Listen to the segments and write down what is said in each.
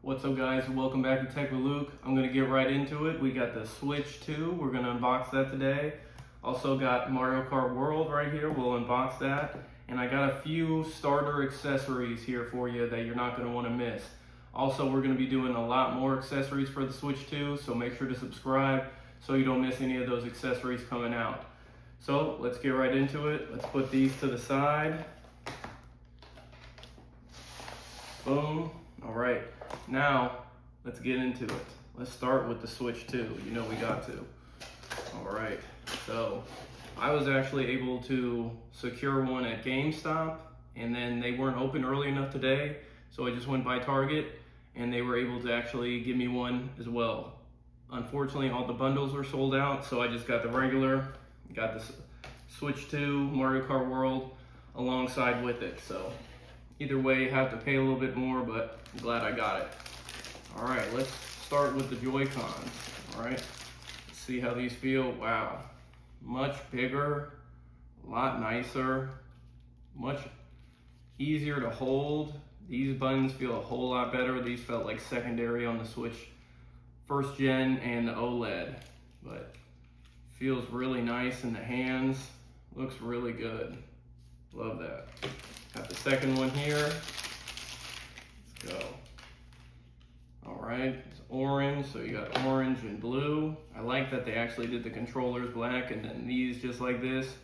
What's up guys, welcome back to Tech with Luke. I'm going to get right into it. We got the Switch 2, we're going to unbox that today. Also got Mario Kart World right here, we'll unbox that. And I got a few starter accessories here for you that you're not going to want to miss. Also, we're going to be doing a lot more accessories for the Switch 2, so make sure to subscribe so you don't miss any of those accessories coming out. So let's get right into it. Let's put these to the side. Boom. All right, now let's get into it. Let's start with the Switch 2. You know we got to. All right, so I was actually able to secure one at GameStop, and then they weren't open early enough today, so I just went by Target, and they were able to actually give me one as well. Unfortunately, all the bundles were sold out, so I just got the regular, got the Switch 2 Mario Kart World alongside with it. So either way, you have to pay a little bit more, but I'm glad I got it. All right, let's start with the Joy-Cons. All right, let's see how these feel. Wow, much bigger, a lot nicer, much easier to hold. These buttons feel a whole lot better. These felt like secondary on the Switch first gen and the OLED, but feels really nice in the hands. Looks really good. Love that. Got the second one here. Let's go. All right, it's orange, so you got orange and blue. I like that they actually did the controllers black and then these just like this.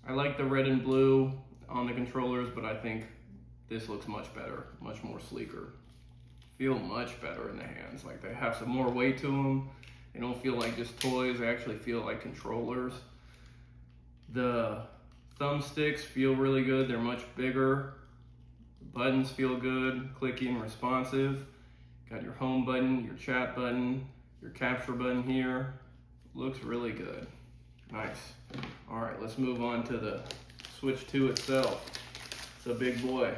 I like the red and blue on the controllers, but I think this looks much better, much more sleeker. Feel much better in the hands, like they have some more weight to them. They don't feel like just toys, they actually feel like controllers. The thumbsticks feel really good, they're much bigger. The buttons feel good, clicky and responsive. Got your home button, your chat button, your capture button here. Looks really good. Nice. All right, let's move on to the Switch 2 itself. It's a big boy.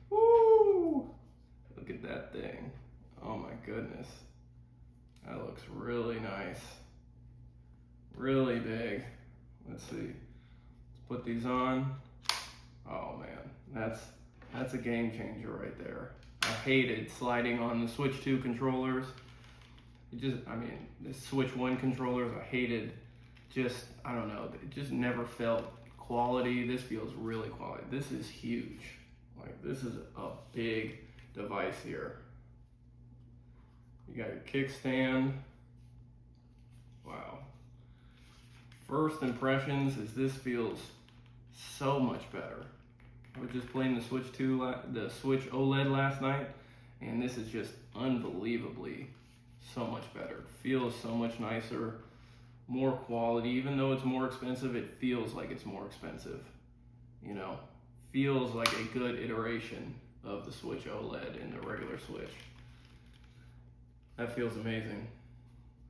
Woo! Look at that thing. Oh my goodness. That looks really nice. Really big. Let's see. Let's put these on. Oh man, that's a game changer right there. I hated sliding on the Switch 2 controllers. The Switch 1 controllers, I hated I don't know, it just never felt quality. This feels really quality. This is huge. Like, this is a big device here. You got your kickstand. Wow. First impressions is this feels so much better. I was just playing the Switch OLED last night, and this is just unbelievably so much better. It feels so much nicer, more quality. Even though it's more expensive, it feels like it's more expensive. You know, feels like a good iteration of the Switch OLED in the regular Switch. That feels amazing.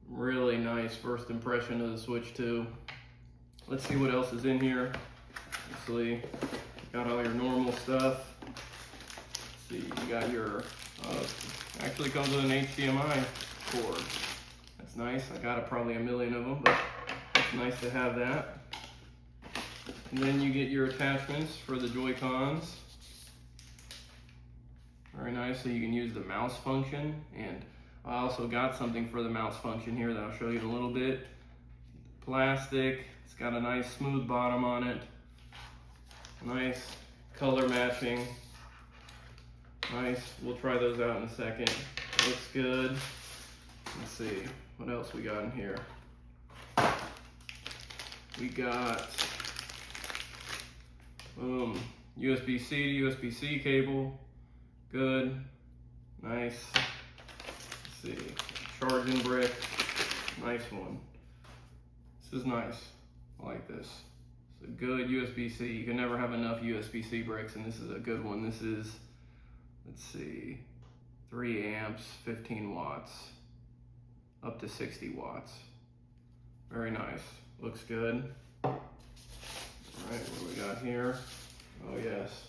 Really nice first impression of the Switch 2. Let's see what else is in here. Obviously, got all your normal stuff. Let's see, you got your, actually comes with an HDMI cord. That's nice. I got probably a million of them, but it's nice to have that. And then you get your attachments for the Joy-Cons. Very nice, so you can use the mouse function, and I also got something for the mouse function here that I'll show you in a little bit. Plastic, it's got a nice smooth bottom on it. Nice color matching. Nice, we'll try those out in a second. Looks good. Let's see, what else we got in here? We got USB-C to USB-C cable. Good, nice. Let's see, charging brick, nice one. This is nice, I like this. It's a good USB-C. You can never have enough USB-C bricks, and this is a good one. This is, let's see, 3 amps, 15 watts, up to 60 watts. Very nice, looks good. All right, what do we got here? Oh yes,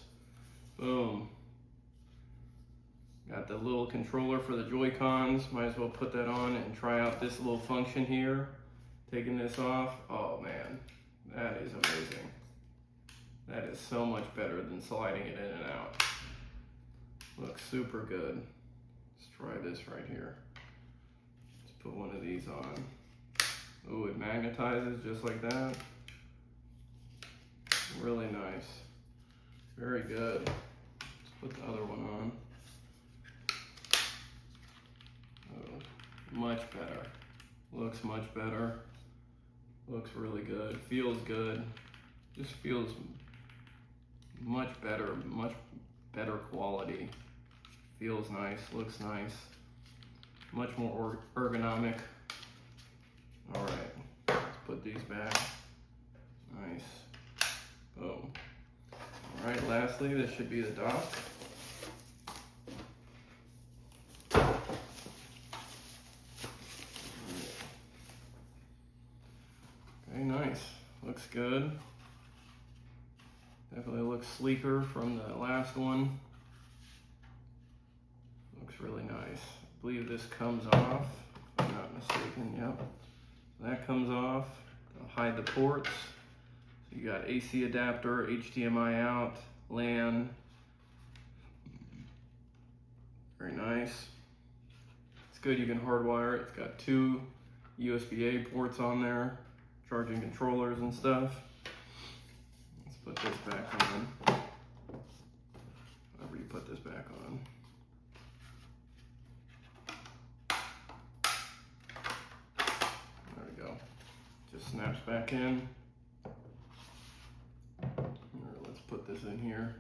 boom. Got the little controller for the Joy-Cons. Might as well put that on and try out this little function here. Taking this off, oh man, that is amazing. That is so much better than sliding it in and out. Looks super good. Let's try this right here. Let's put one of these on. Oh, it magnetizes just like that. Really nice. Very good. Let's put the other one on. Oh, much better. Looks much better. Looks really good. Feels good. Just feels much better quality. Feels nice, looks nice. Much more ergonomic. All right, let's put these back. Nice. Boom. All right, lastly, this should be the dock. Okay, nice. Looks good. Definitely looks sleeker from the last one. Looks really nice. I believe this comes off, if I'm not mistaken, yep. That comes off to hide the ports. So you got AC adapter, HDMI out, LAN. Very nice. It's good, you can hardwire it. It's got 2 USB-A ports on there, charging controllers and stuff. Let's put this back on. However you put this back on. There we go. Just snaps back in. Let's put this in here.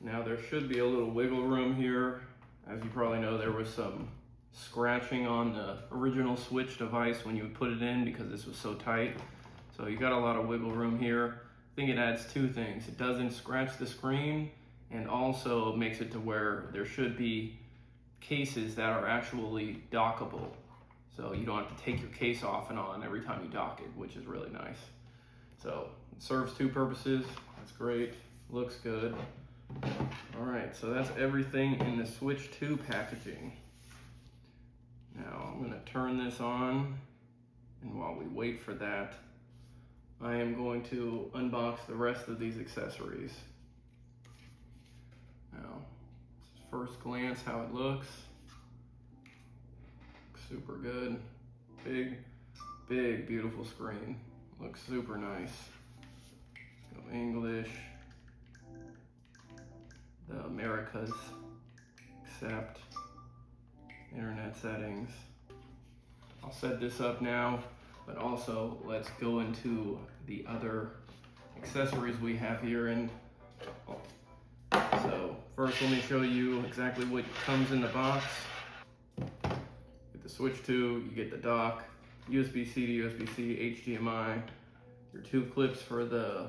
Now there should be a little wiggle room here. As you probably know, there was some scratching on the original Switch device when you would put it in because this was so tight. So you got a lot of wiggle room here. I think it adds 2 things. It doesn't scratch the screen, and also makes it to where there should be cases that are actually dockable. So you don't have to take your case off and on every time you dock it, which is really nice. So it serves 2 purposes. That's great. Looks good. All right, so that's everything in the Switch 2 packaging. Now I'm gonna turn this on, and while we wait for that, I am going to unbox the rest of these accessories. Now, first glance how it looks. Super good. Big, beautiful screen. Looks super nice. Let's go English. The Americas. Accept. Internet settings. I'll set this up now, but also let's go into the other accessories we have here. And so first let me show you exactly what comes in the box. With the Switch 2, you get the dock, USB-C to USB-C, HDMI, your 2 clips for the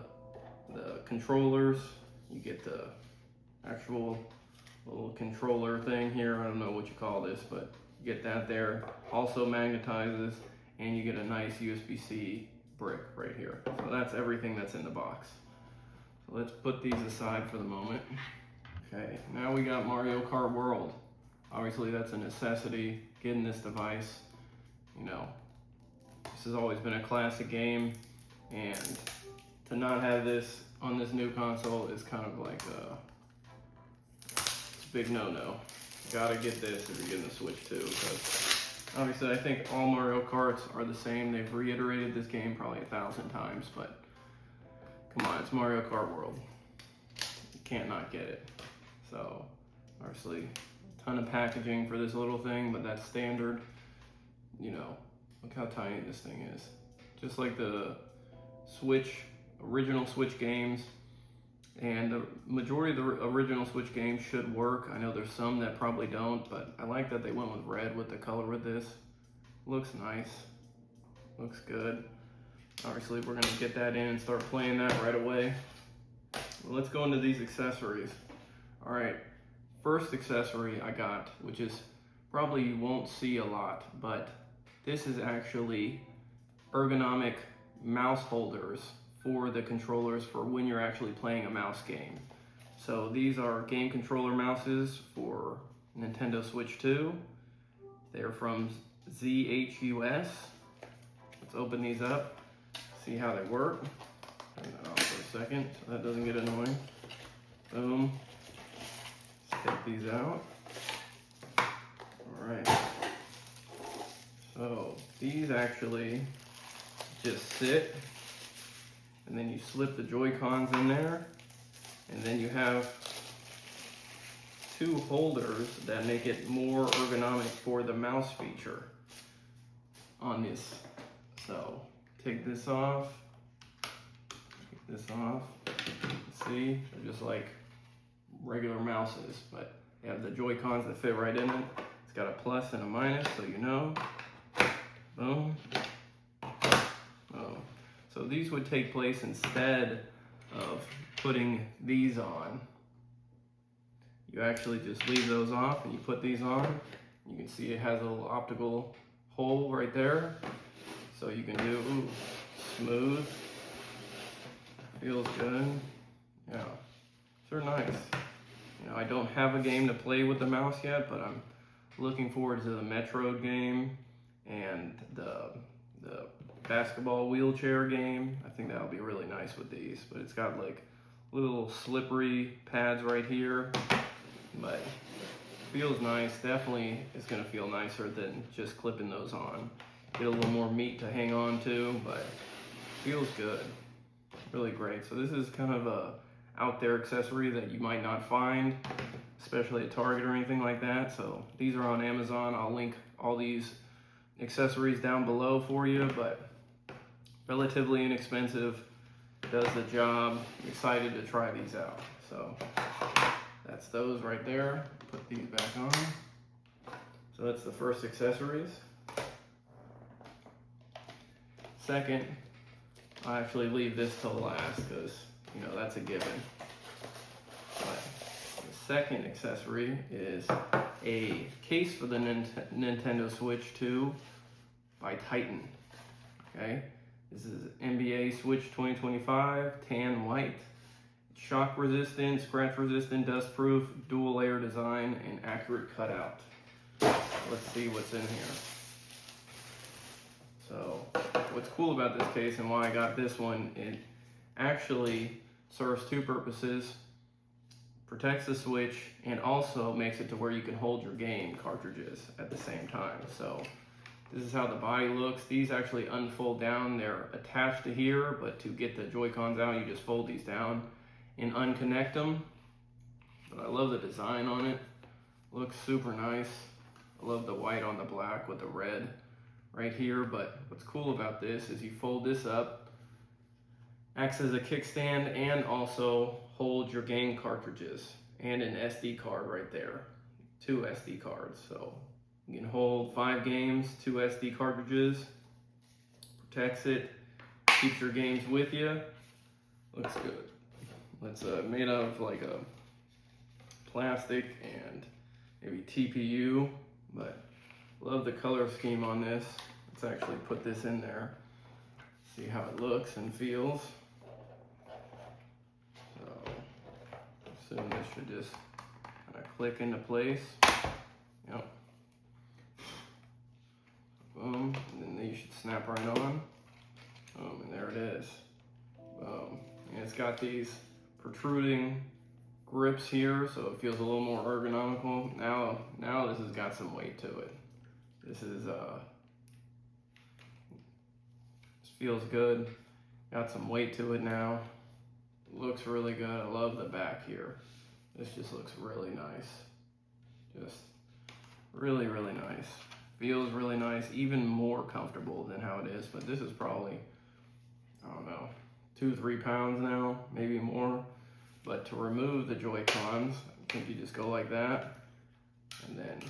controllers. You get the actual little controller thing here. I don't know what you call this, but you get that there. Also magnetizes, and you get a nice USB-C brick right here. So that's everything that's in the box. So let's put these aside for the moment. Okay, now we got Mario Kart World. Obviously that's a necessity, getting this device. You know, this has always been a classic game, and to not have this on this new console is kind of like it's a big no-no. Gotta get this if you're getting the Switch 2, because obviously I think all Mario Karts are the same. They've reiterated this game probably 1,000 times, but come on, it's Mario Kart World. You can't not get it. So obviously a ton of packaging for this little thing, but that's standard. You know, look how tiny this thing is. Just like the Switch, original Switch games, and the majority of the original Switch games should work. I know there's some that probably don't, but I like that they went with red with the color with this. Looks nice, looks good. Obviously we're gonna get that in and start playing that right away. Well, let's go into these accessories. All right, first accessory I got, which is probably you won't see a lot, but this is actually ergonomic mouse holders for the controllers for when you're actually playing a mouse game. So these are game controller mouses for Nintendo Switch 2. They're from ZHUS. Let's open these up, see how they work. Turn that off for a second so that doesn't get annoying. Boom. Let's take these out. All these actually just sit, and then you slip the Joy-Cons in there, and then you have two holders that make it more ergonomic for the mouse feature on this. So take this off, see, they're just like regular mouses, but you have the Joy-Cons that fit right in it. It's got a plus and a minus, so you know. Boom. Boom. So these would take place instead of putting these on. You actually just leave those off and you put these on. You can see it has a little optical hole right there. So you can do smooth. Feels good. Yeah, they're nice. You know, I don't have a game to play with the mouse yet, but I'm looking forward to the Metroid game and the basketball wheelchair game. I think that'll be really nice with these, but it's got like little slippery pads right here, but feels nice. Definitely is gonna feel nicer than just clipping those on. Get a little more meat to hang on to, but feels good. Really great. So this is kind of a out there accessory that you might not find, especially at Target or anything like that. So these are on Amazon. I'll link all these accessories down below for you, but relatively inexpensive, does the job. I'm excited to try these out. So that's those right there. Put these back on. So that's the first accessories. Second, I actually leave this till last because, you know, that's a given. But the second accessory is a case for the Nintendo Switch 2 by Titan. Okay, this is NBA Switch 2025 tan white, shock resistant, scratch resistant, dust proof, dual layer design, and accurate cutout. Let's see what's in here. So what's cool about this case and why I got this one, it actually serves two purposes. Protects the Switch and also makes it to where you can hold your game cartridges at the same time. So this is how the body looks. These actually unfold down. They're attached to here, but to get the Joy-Cons out, you just fold these down and unconnect them. But I love the design on it. Looks super nice. I love the white on the black with the red right here. But what's cool about this is you fold this up, acts as a kickstand, and also hold your game cartridges and an SD card right there. 2 SD cards. So you can hold 5 games, 2 SD cartridges. Protects it, keeps your games with you. Looks good. It's made out of like a plastic and maybe TPU, but love the color scheme on this. Let's actually put this in there. See how it looks and feels. So assume this should just kind of click into place. Yep. Boom, and then you should snap right on. Boom, and there it is. Boom. And it's got these protruding grips here, so it feels a little more ergonomical. Now this has got some weight to it. This feels good. Got some weight to it now. Looks really good. I love the back here. This just looks really nice. Just really, really nice. Feels really nice, even more comfortable than how it is, but this is probably, I don't know, 2-3 pounds now, maybe more. But to remove the Joy-Cons, I think you just go like that, and then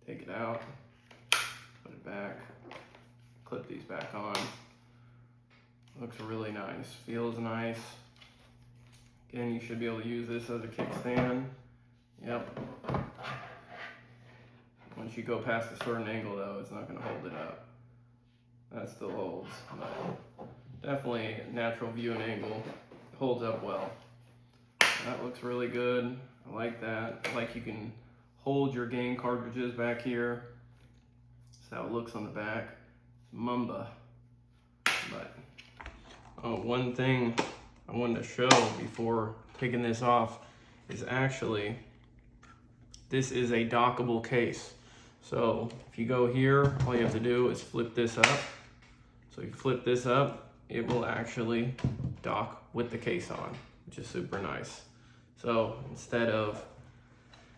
take it out, put it back, clip these back on. Looks really nice, feels nice. Again, you should be able to use this as a kickstand. Yep. Once you go past a certain angle though, it's not gonna hold it up. That still holds, but definitely natural viewing angle, holds up well. That looks really good. I like that. I like you can hold your game cartridges back here. That's how it looks on the back. Mamba. But one thing I wanted to show before taking this off is actually, this is a dockable case. So if you go here, all you have to do is flip this up. So you flip this up, it will actually dock with the case on, which is super nice. So instead of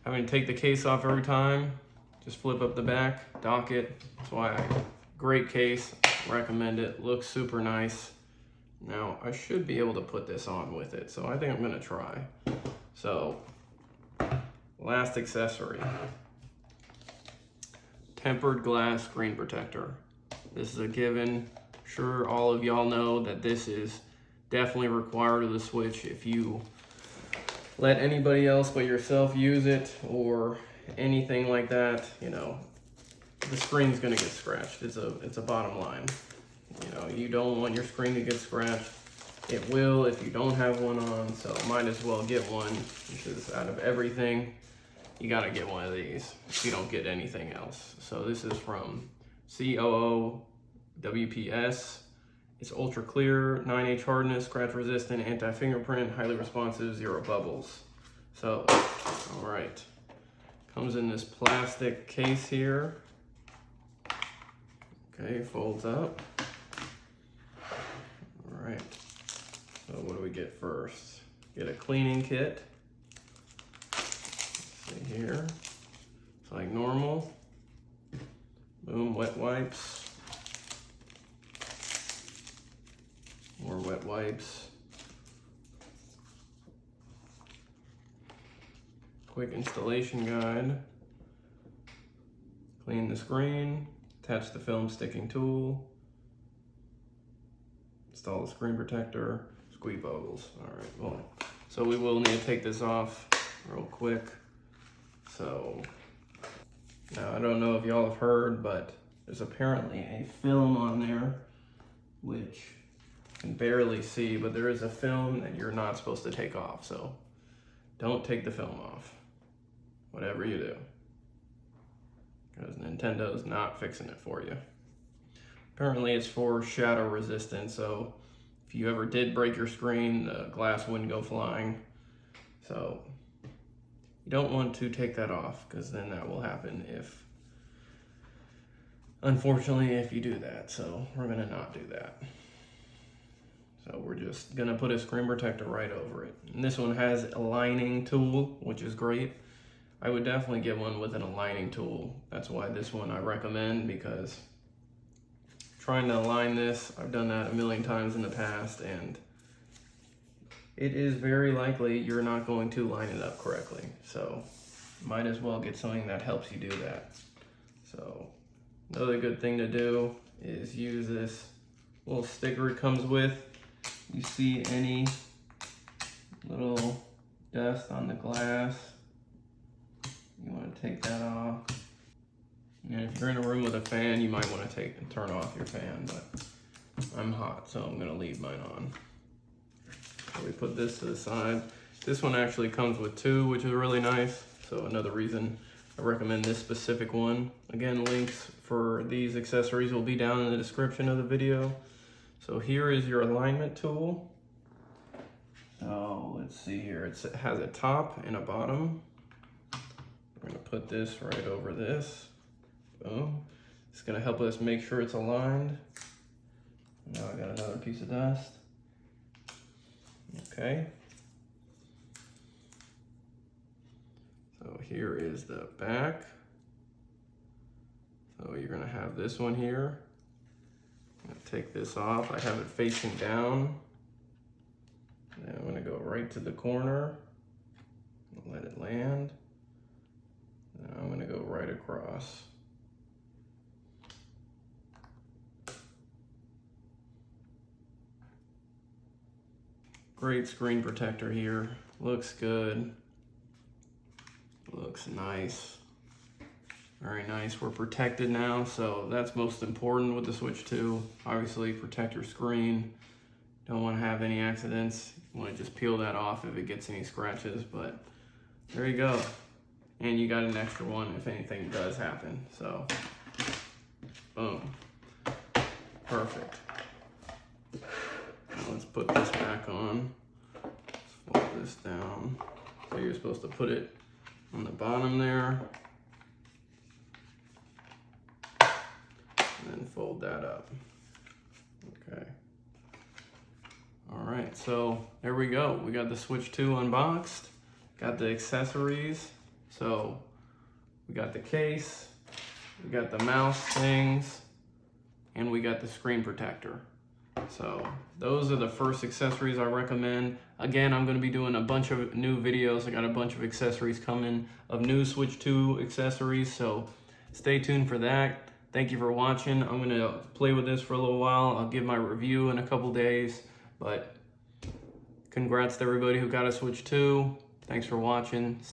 having to take the case off every time, just flip up the back, dock it. That's why great case, recommend it, looks super nice. Now I should be able to put this on with it, so I think I'm gonna try. So, last accessory, tempered glass screen protector. This is a given. Sure, all of y'all know that this is definitely required of the Switch. If you let anybody else but yourself use it or anything like that, you know, the screen's gonna get scratched. It's a bottom line. You know, you don't want your screen to get scratched. It will if you don't have one on, so might as well get one, because out of everything, you gotta get one of these if you don't get anything else. So this is from COO WPS. It's ultra clear, 9H hardness, scratch resistant, anti-fingerprint, highly responsive, 0 bubbles. So, all right. Comes in this plastic case here. Okay, folds up. All right. So what do we get first? Get a cleaning kit. Let's see here. It's like normal. Boom, wet wipes. More wet wipes. Quick installation guide. Clean the screen. Attach the film sticking tool. Install the screen protector. Squeeze bubbles. All right, well, so we will need to take this off real quick. So, now I don't know if y'all have heard, but there's apparently a film on there, which you can barely see, but there is a film that you're not supposed to take off. So don't take the film off, whatever you do, because Nintendo's not fixing it for you. Apparently it's for shadow resistant, so if you ever did break your screen, the glass wouldn't go flying. So you don't want to take that off, because then that will happen unfortunately, if you do that. So we're gonna not do that. So we're just gonna put a screen protector right over it. And this one has a lining tool, which is great. I would definitely get one with an aligning tool. That's why this one I recommend, because trying to align this, I've done that a million times in the past, and it is very likely you're not going to line it up correctly. So might as well get something that helps you do that. So another good thing to do is use this little sticker it comes with. You see any little dust on the glass, you want to take that off. And if you're in a room with a fan, you might want to turn off your fan, but I'm hot, so I'm going to leave mine on. So we put this to the side. This one actually comes with 2, which is really nice. So another reason I recommend this specific one. Again, links for these accessories will be down in the description of the video. So here is your alignment tool. So let's see here. It has a top and a bottom. We're going to put this right over this. Boom. It's going to help us make sure it's aligned. Now I got another piece of dust. Okay. So here is the back. So you're going to have this one here. I'm going to take this off. I have it facing down. Then I'm going to go right to the corner. Let it land. Now I'm going to go right across. Great screen protector here. Looks good. Looks nice. Very nice. We're protected now, so that's most important with the Switch 2. Obviously, protect your screen. Don't want to have any accidents. You want to just peel that off if it gets any scratches, but there you go. And you got an extra one if anything does happen. So, boom. Perfect. Now let's put this back on. Let's fold this down. So you're supposed to put it on the bottom there. fold that up. Okay. All right, so there we go. We got the Switch 2 unboxed, got the accessories. So we got the case, we got the mouse things, and we got the screen protector. So those are the first accessories I recommend. Again, I'm going to be doing a bunch of new videos. I got a bunch of accessories coming of new Switch 2 accessories, so stay tuned for that. Thank you for watching. I'm going to play with this for a little while. I'll give my review in a couple days, but congrats to everybody who got a Switch 2. Thanks for watching.